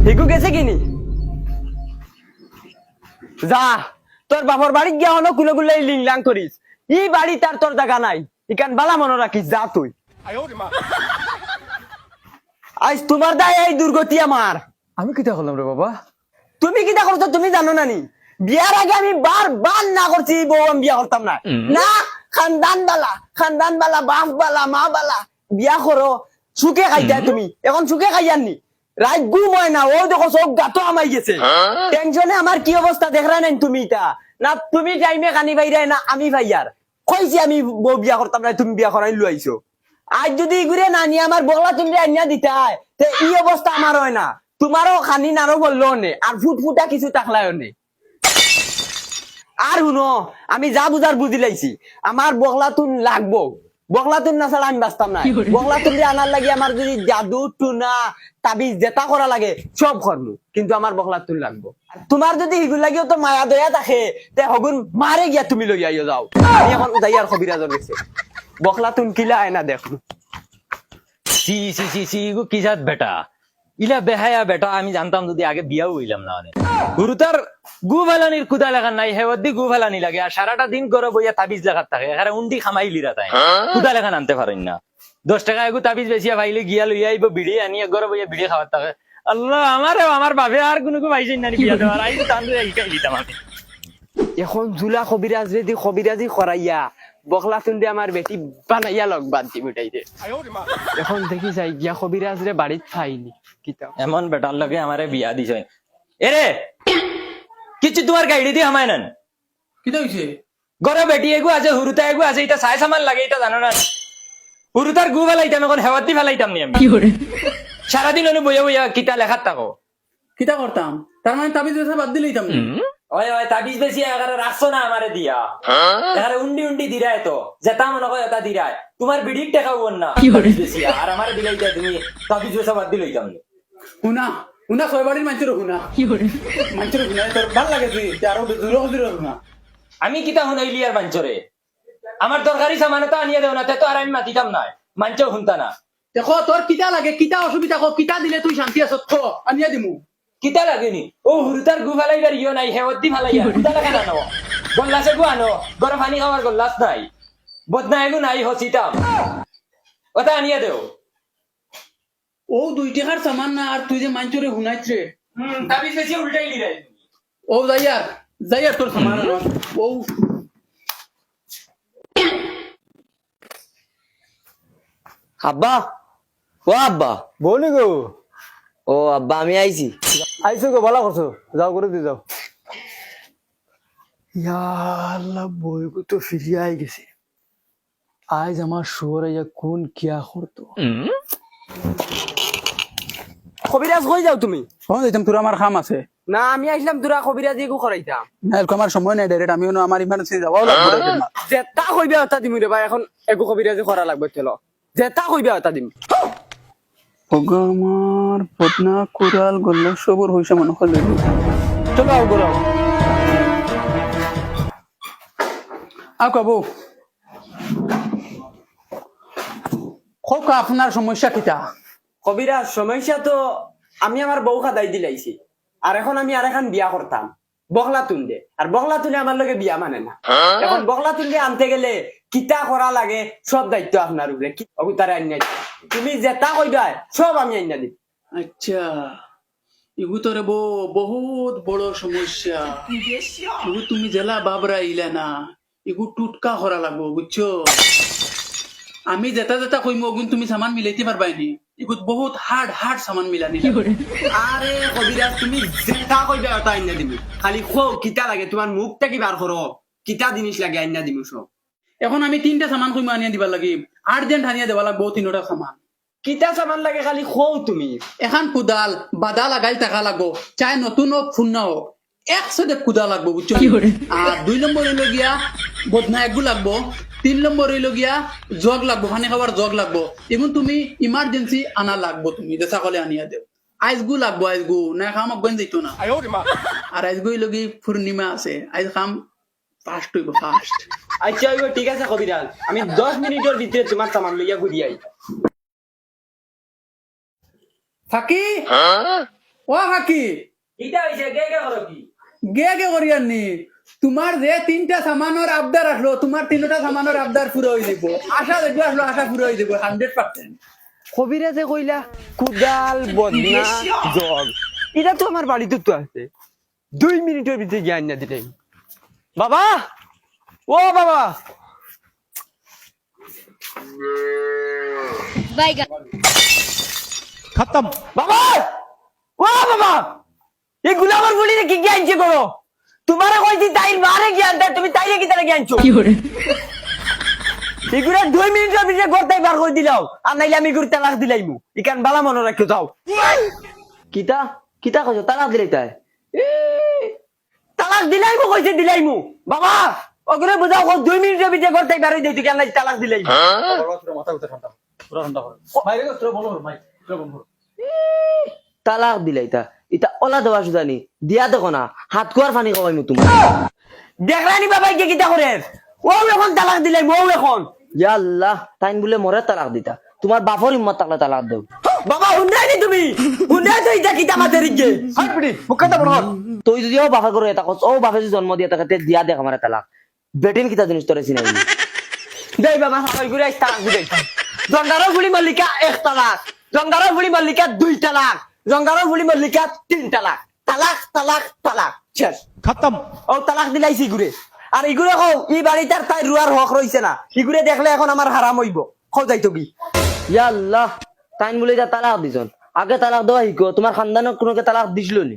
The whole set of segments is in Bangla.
হিগু গেছে কিনি যা তোর বাপর বাড়ি গিয়া হলো কুলে কুলে লিংলাং করিস ই বাড়ি তার তোর জায়গা নাই ইকান বালা মনে রাখিস যা তুই আজ তোমার দায় এই দুর্গতি আমার। আমি কিতা করলাম রে বাবা? তুমি কিটা করছো তুমি জানো না নি? বিয়ার আগে আমি বার না করছি বউ আমি বিয়া করতাম না না। খানদান বালা বাপ বালা মা বালা বিয়া করো সুখে খাইতা তুমি এখন সুখে খাইয়াননি রাত ঘুম হয় না ও দেখো সব গাতো আমাই গেছে টেনশনে আমার কি অবস্থা দেখরা নাই তুমি তা না তুমি টাইমে কানি ভাইরা না আমি ভাইয়ার কইছি আমি বউ বিয়া করতাম না তুমি বিয়া করাই লইছো আজ যদি ঘুরে না নিয়ে আমার বগলা তুমি আইনা দিতা তে এই অবস্থা আমার হয় না তোমারও খানি নারো বললো নে আর ফুটফুটা কিছু তাকলায় নে আর শুনো আমি যা বুঝার বুঝি লাইছি আমার বগলাতুন লাগবো বগলাতুন না ছাড়া আমি বাঁচতাম না বগলাতুন দিয়ে আনার লাগে আমার যদি জাদু টুনা তাবিজ জেতা করা লাগে সব করবো কিন্তু আমার বগলাতুন লাগবো তোমার যদি হিগুল লাগিও তো মায়া দয়া থাকে তে হগুন মারে গিয়া তুমি লই আইও যাও আমি এখন উদাইয়ার খবিরাজর গেছে বগলাতুন কিলা আয় না দেখো সি সি সি সি গো কি জাত বেটা ইলা বেহায়া বেটা আমি জানতাম যদি আগে বিয়াও হইলাম না মানে গুরু তার গু ভালানির কুদা লাগান নাই হেওয়াদি গু ভালানি লাগে আর সারাটা দিন গরো বইয়া তাবিজ লাগাত থাকে এখানে উন্ডি খামাই লিরা তাই কুদা লাগান আনতে পারেন না 10 টাকা এগু তাবিজ বেশিয়া ভাইলে গিয়া লইয়া আইব বিড়ি আনিয়া গরো বইয়া বিড়ি খাওয়ার থাকে আল্লাহ আমার বাবে আর কোনো ভাইছেন না বিয়া দেওয়ার আই তান শিখাই দিতাম আমি এখন জুলা খবিরাজ রেদি খবিরাজি করাইয়া বগলাতুন দিয়ে আমার বেটি বানাইয়া লগ বান্তি মিটাইতে এখন দেখি যাই গিয়া খবিরাজ রে বাড়িত ফাইনি কিতা এমন বেটার লগে আমারে বিয়া দিছে এরে কিছু তোমার গাইডি দিয়ে হামায় নেন কিতা হইছে? গরো বেটি এগু আছে হুরুতা এগু আছে এটা সাই সামান লাগে এটা জানো না হুরুতার গু ফেলাইতাম এখন হেওয়াতি ফেলাইতাম নি আমি সারাদিন অনু বইয়া বইয়া কিতা লেখাত থাকো কিতা করতাম? তার মানে তাবিজ বেচা বাদ দিলেই তাম ওই ওই তাবিজ বেশি এগারে রাখছো না আমারে দিয়া এগারে উন্ডি দিরায় তো যেটা মনে হয় এটা দিরায় তোমার বিড়ির টাকা বল না তাবিজ বেশি আর আমারে দিলাই তুমি তাবিজ বেচা বাদ দিলেই তাম উনা ছয় বাড়ির মানুষের হুনা মানুষের হুনা তোর ভাল লাগে তুই আরো দূর হুনা আমি কিতা শুনাইলি আর মাঞ্চরে আমার দরকারি সামানে তো আনিয়ে দেও না তে তো আর আমি মাতিতাম না মাঞ্চও শুনতা না দেখো তোর কিতা লাগে কিতা অসুবিধা কিতা দিলে তুই শান্তি আছো আনিয়া দিমু কিতা লাগেনি ও হুরুতার গু ফালাইবার ইয়ে নাই হেওয়াতি ফালাইয়া কিতা লাগে না নো গল্লাসে গু আনো গরম পানি খাওয়ার গল্লাস নাই বদনা এগু নাই হসিতাম ওটা আনিয়ে দেও ও 2 টাকার সামান না আর তুই যে মাঞ্চরে হুনাইছে তাবিজ বেশি উল্টাইলি রে ও যাইয়ার তোর সামান ও আব্বা ও আব্বা বলি গো ও আব্বা আমি আইছি আইসো গো ভালো করছো যাও করে দিয়ে যাও আল্লাহ বইগু তো ফিরিয়ে আই গেছে আজ আমার শুয়ার আইয়া কোন কিয়া করতো খবিরাজ কই যাও তুমি যাইতাম তোর আমার খাম আছে না আমি আইছিলাম তোরা খবিরাজ এগু করাইতাম না এরকম আমার সময় নাই ডাইরেক্ট আমিও আমার ইমার্জেন্সি যাওয়াও লাগবে যেটা কইবা ওটা দিমু রে ভাই এখন এগু খবিরাজি করা লাগবে চলো যেটা কইবা ওটা দিম আমার পদনা কোরাল গল্লা সবর হইছে মনে হল চলো আও গরাও কাবু হোক আপনার সমস্যা কিতা কবিরাজ সমস্যা তো আমি আমার বউ খাদাই দিলাইছি আর এখন আমি আর এখন বিয়া করতাম বগলা তুন্দে আর বগলা তুলে আমার লগে বিয়া মানে না এখন বগলা তুলে আনতে গেলে কিতা করা লাগে সব দায়িত্ব আপনার উপরে তারা আনিয়া তুমি যেটা কইবা সব আমি আনিয়া দিই আচ্ছা ইগু তোরে বহুত বড় সমস্যা ইগু তুমি জেলা বাবরা ইলা না ইগু টুটকা করা লাগবো বুঝছো আমি যেটা কইমু ওগুন তুমি সামান মিলাইতে পারবাইনি ইগুত বহুত হার্ড সামান মিলানি আরে কবিরাজ তুমি যেটা কইবা ওটা আনিয়া দিবি খালি খো কিতা লাগে তোমার মুখটা কি বার করো কিতা জিনিস লাগে আনিয়া দিমু সব এখন আমি 3টা সামান কইমু আনিয়া দিবা লাগি আর্জেন্ট আনিয়া দেবা লাগবো 3টা সামান কিতা সামান লাগে খালি খো তুমি এখন কুদাল বাদা লাগাই টাকা লাগবো চাই নতুন হোক ফুন্না হোক একসাথে কুদা লাগবো বুঝছো আর 2 নম্বর হইল গিয়া বদনা একগু লাগবো 3 নম্বর হইল গিয়া জগ লাগবো পানি খাবার জগ লাগবো এখন তুমি ইমার্জেন্সি আনা লাগবো তুমি যেটা কলে আনিয়া দেও আইসগু লাগবো আইসগু না খামাক গন যাইতো না আর আইসগু হইল কি পূর্ণিমা আছে আইস খাম ফাস্ট হইব ফাস্ট আচ্ছা ঠিক আছে কবিরাজ আমি 10 মিনিটের ভিতরে তোমার সামান লইয়া ঘুরি আই ফাকি ও কাকি কিটা হইছে গে গে করো কি গে করিয়ার নি তোমার যে 3টা সামানের আবদার আসলো তোমার 3টা সামানের আবদার পুরো হয়ে যাব আশা দেখো আসলো আশা পুরো হয়ে যাব 100%। কবিরা যে কইলা কুদাল বদনা জগ এটা তো আমার বাড়িতে তো আছে 2 মিনিটের ভিতরে জ্ঞান না দিতে বাবা ও বাবা खत्म বাবা ও বাবা এই গুলামার বলি কি জ্ঞানছে করো তোমারে কইছি তাই মারে জ্ঞান দেয় তুমি তাইরে কি তারে জ্ঞানছো এগুলা 2 মিনিটের ভিতরে করতেই বার করে দিলাও আর নাইলে আমি গুরু তালাক দিলাইমু ইকান বালা মনে রাখো যাও কিতা কিতা কইছো তালাক দিলাই তাই তালাক দিলাইমু কইছে দিলাইমু বাবা ওগুলো বুঝাও 2 মিনিটের ভিতরে করতেই বার হই দেই তুই কেন তালাক দিলাইমু তালাক দিলাই তা এটা ওলা দেওয়া সুদানি দিয়া দেখো না হাত কুয়ার পানি খাওয়াইমু তোমার দেখরানি বাবা কে কিতা করে ও এখন তালাক দিলাই ও এখন ইয়া আল্লাহ তাইন বলে মরে তালাক দিতা তোমার বাপর হিম্মত থাকলে তালাক দাও বাবা হুন্ডাই নি তুমি হুন্ডাই তো এটা কিতা মাতের গে হাট পিড়ি মুখটা বড় তুই যদি ও বাপা করে এটা কস ও বাপে যদি জন্ম দিয়া তাকে দিয়া দেখ আমারে তালাক বেটিন কিতা জিনিস তোরে চিনাই দেই বাবা সবাই ঘুরে আইছ তালাক দিই জঙ্গারো গুলি মল্লিকা এক তালাক জঙ্গারো গুলি মল্লিকা 2 তালাক জঙ্গারো গুলি মল্লিকা 3 তালাক তালাক তালাক তালাক শেষ खत्म ও তালাক দিলাইছি ঘুরে আর ইগুরে কও ই বাড়িটার তাই রুয়ার হক রইছে না ইগুরে দেখলে এখন আমার হারাম হইব খাও যাইতো কি ইয়া আল্লাহ তাইন বলে যা তালাক দিছন আগে তালাক দেওয়া হিকো তোমার খানদানক কোনোকে তালাক দিছিল নি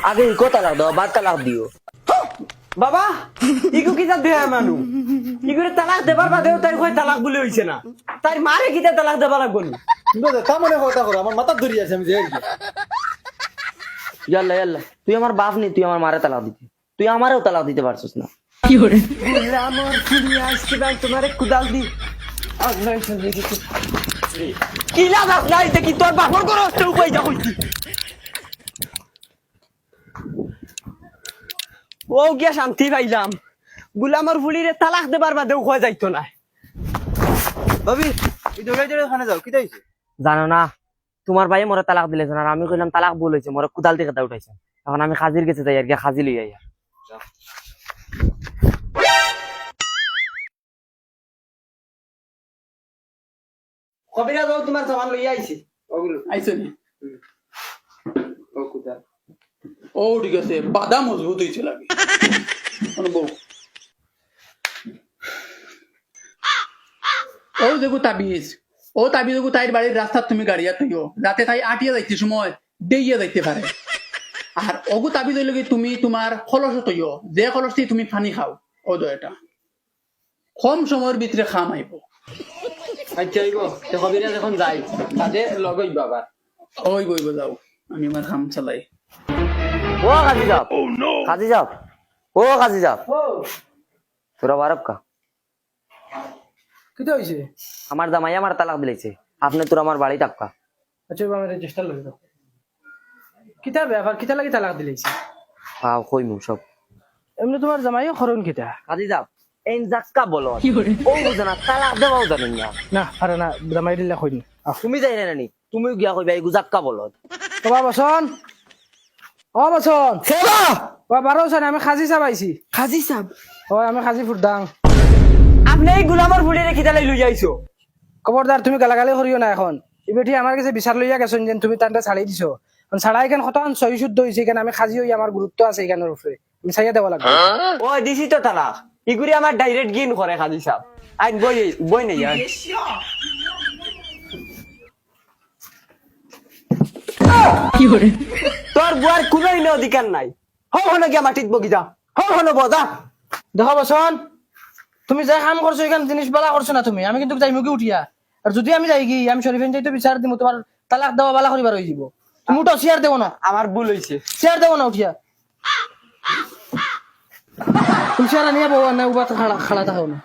আগে হিকো তালাক দাও বাদ তালাক দিও বাবা ইগু কিতা দেয়া মানু ইগুরে তালাক দেবার বাদেও তাই কই তালাক বলে হইছে না তাই মারে কিতা তালাক দেবা লাগবো নি তা মনে কথা করো আমার মাথা ধরি আছে আমি যে ইয়াল্লা ইয়াল্লা তুই আমার বাপ নি তুই আমার মারে তালাক দিতে তুই আমারেও তালাক দিতে পারছিস না আমার ফুলি আসছে ভাই তোমারে কুদাল দি আল্লাহ চলে গেছে কি লাভ নাই দেখি তোর বাপর করো তো কই যা কইছি ও গিয়া শান্তি পাইলাম গুলামর ফুলিরে তালাক দেবার বাদেও কই যাইতো না ভাবি এই দৌড়াই দৌড়াই ওখানে যাও কি হইছে জানো না তোমার ভাই মোরে তালাক দিলে আর আমি কইলাম তালাক ভুল হইছে মোরে কুদাল থেকে তা উঠাইছে এখন আমি খাজির গেছে যাই আর কি খাজি লই আই কবিরা যাও তোমার সামান লই আইছি ওগুলো আইছো নি ও কুদাল ও ঠিক আছে বাদা মজবুত হইছে লাগে মানে বউ ও দেখো তাবিজ ও তাবিজ দেখো তাইর বাড়ির রাস্তা তুমি গাড়িয়া তুইও রাতে তাই আটিয়া যাইতে সময় দেইয়া যাইতে পারে আর ওগু তাবিজ হইল কি তুমি তোমার খলস তৈও যে খলসটি তুমি পানি খাও ও দয়টা কম সময়ের ভিতরে খাম আইব আচ্ছা আইবো তে কবিরা যখন যাই তাতে লগই বাবা ওই বইব যাও আমি আমার খাম চালাই ও কাজি যাও কাজি যাও ও কাজি যাও তোরা বারব কা কি হইছে আমার জামাই আমার তালাক দিলাইছে আপনি তোর আমার বাড়ি টাপকা আচ্ছা আমি রেজিস্টার লই দাও কিতা ব্যাপার কিতা লাগি তালাক দিলাইছে আও কইমু সব এমনি তোমার জামাইও খরণ কিতা কাজি যাও এন জাক্কা বলো ও বুঝনা তালাক দেওয়াও জানেন না না আরে না জামাই দিলা কইনি তুমি যাই না নি তুমিও গিয়া কইবা এই জাক্কা বলো বাবা বসন ও বসন সেবা বাবা বারো বছর আমি খাজি চাবাইছি খাজি সাব হয় আমি খাজি ফুরদাং আপনি এই গুলামর ফুলিরে কিতা লাই লই যাইছো খবরদার তুমি গালাগালি করিও না এখন এবেটি আমার কাছে বিচার লইয়া গেছেন যেন তুমি তান্টা ছাড়াই দিছো ছাড়াই কেন কতক্ষণ সহি শুদ্ধ হয়েছে কেন আমি খাজি হই আমার গুরুত্ব আছে এখানের উপরে আমি ছাইয়া দেওয়া লাগবে ও দিছি তো তালাক ইগুরি আমার ডাইরেক্ট গিন করে খাজি সাব আইন বই বই নেই আর তোর বুয়ার কোনো অধিকার নাই হনো গিয়া মাটিত বগিদা হনো বদা দেখো বসন তুমি যাই কাম করছো এখানে জিনিস বালা করছো না তুমি আমি কিন্তু যাই মুখে উঠিয়া আর যদি আমি যাই গিয়ে আমি শরীফেন যাইতো বিচার দিব তোমার তালাক দেওয়া বালা করিবার হয়ে যাব তুমি উঠো চেয়ার দেবো না আমার ভুল হইছে চেয়ার দেবো না উঠিয়া তুমি চেয়ার নিয়ে বউ না উবা খাড়া খাড়া থাকো না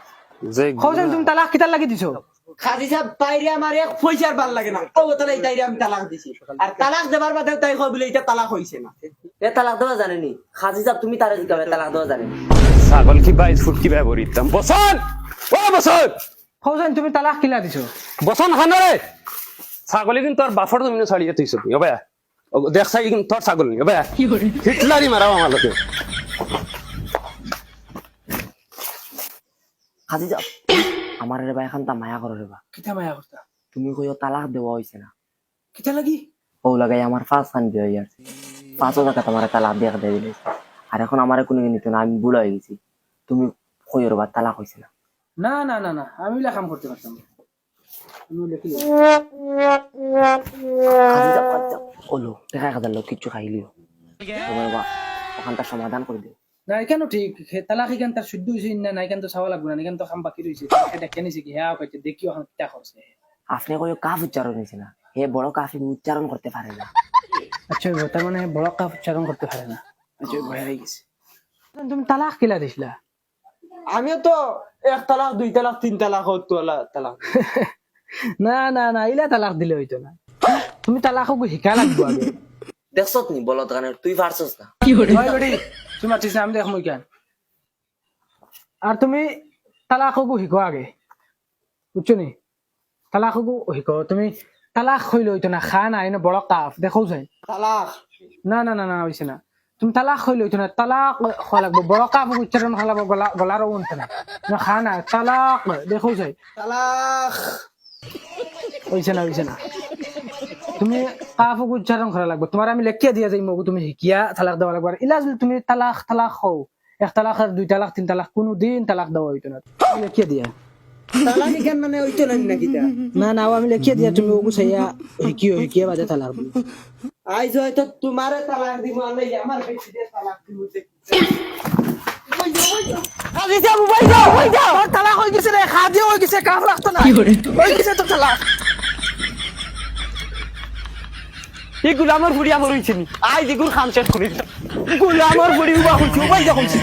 খোঁজেন তুমি তালাক কিতার লাগি দিছো খাজি সাহেব তাইরে আমার এক পয়সার ভাল লাগে না ও তাহলে তাইরে আমি তালাক দিছি আর তালাক দেবার বাদে তাই কই বলে এটা তালাক হইছে না এ তালাক দেওয়া জানেনি খাজি সাহেব তুমি তারে জিগাবে তালাক দেওয়া জানেনি ছাগল কি বাইশ ফুট কি ভাই বরিতাম বসন ও বসন খোঁজেন তুমি তালাক কিলা দিছো বসন খানরে ছাগলি কিন্তু তোর বাফর তুমি ছাড়িয়ে তুইছ কি হবে দেখছাই তোর ছাগল নি বে হিটলারই মারাও আমার লোকে খাজি যাও আমার রে ভাই এখন তা মায়া করো রে বা কিতা মায়া করতা তুমি কইও তালাক দেওয়া হইছে না কিতা লাগি ও লাগাই আমার 5 বিয়ে হয়ে যাচ্ছে 5 টাকা তোমার তালাক দিয়ে দিলে আর এখন আমারে কোনো নিত না আমি ভুল হয়ে গেছি তুমি কইও রে বা তালাক হইছে না না না না না আমি লা কাম করতে পারতাম না। আমি লেখি খাজি যাও ওলো দেখা কথা লোক কিছু খাইলিও তোমার বা ওখানটা সমাধান করে দিও না কেন ঠিক তালাক এখান তার শুদ্ধ হয়েছে না না এখান তো চাওয়া লাগবে না এখান তো কাম বাকি রয়েছে দেখে নিছে কি হ্যাঁ কইতে দেখিও এখন কিতা করছে আপনি কইও কাফ উচ্চারণ হইছে না হে বড় কাফি উচ্চারণ করতে পারে না আচ্ছা তার মানে বড় কাপ উচ্চারণ করতে পারে না আচ্ছা ভয় হয়ে গেছে তুমি তালাক কিলা দিছিলা আমিও তো 1 তালাক 2 তালাক 3 তালাক তালাক না না না ইলা তালাক দিলে হইতো না তুমি তালাকও শিকা লাগবো আগে দেখছত নি বলত গানে তুই পারছস না হয় বড়ি তুমি মাতিস না আমি দেখ মই কেন আর তুমি তালাকও শিখো আগে বুঝছো নি তালাকও শিখো তুমি তালাক হইলে হইতো না খা নাই না বড় কাপ দেখো যাই তালাক না না না না হইছে না তুমি তালাক হইলে হইতো না তালাক হওয়া লাগবো বড় কাপ উচ্চারণ হওয়া লাগবো গলারও উনতে না খা না তালাক দেখো যাই তালাক হইছে না তুমি কাফ উচ্চারণ করা লাগবে তোমার আমি লেখিয়া দিয়া যাই মগু তুমি শিকিয়া তালাক দেওয়া লাগবে ইলা যদি তুমি তালাক হও 1 তালাক আর 2 তালাক 3 তালাক কোনো দিন তালাক দেওয়া হইতো না লেখিয়া দিয়া তালাক কেন মানে হইতো না নাকি তা না না আমি লেখিয়া দিয়া তুমি ওগু চাইয়া শিকিয়া বাদে তালাক দিও আইজ হয়তো তোমারে তালাক দিব আলাই আমার বেশি দিয়ে তালাক দিব আজি যা মোবাইল যাও হই যাও তালাক হই গেছে রে খাদিও হই গেছে কাফ রাখতো না হই গেছে তো তালাক এগুলো আমার বুড়ি আমার হইছে নি আই যেগুলো খাম শেষ করি এগুলো আমার বুড়ি উবা হইছে উবাই যা হইছে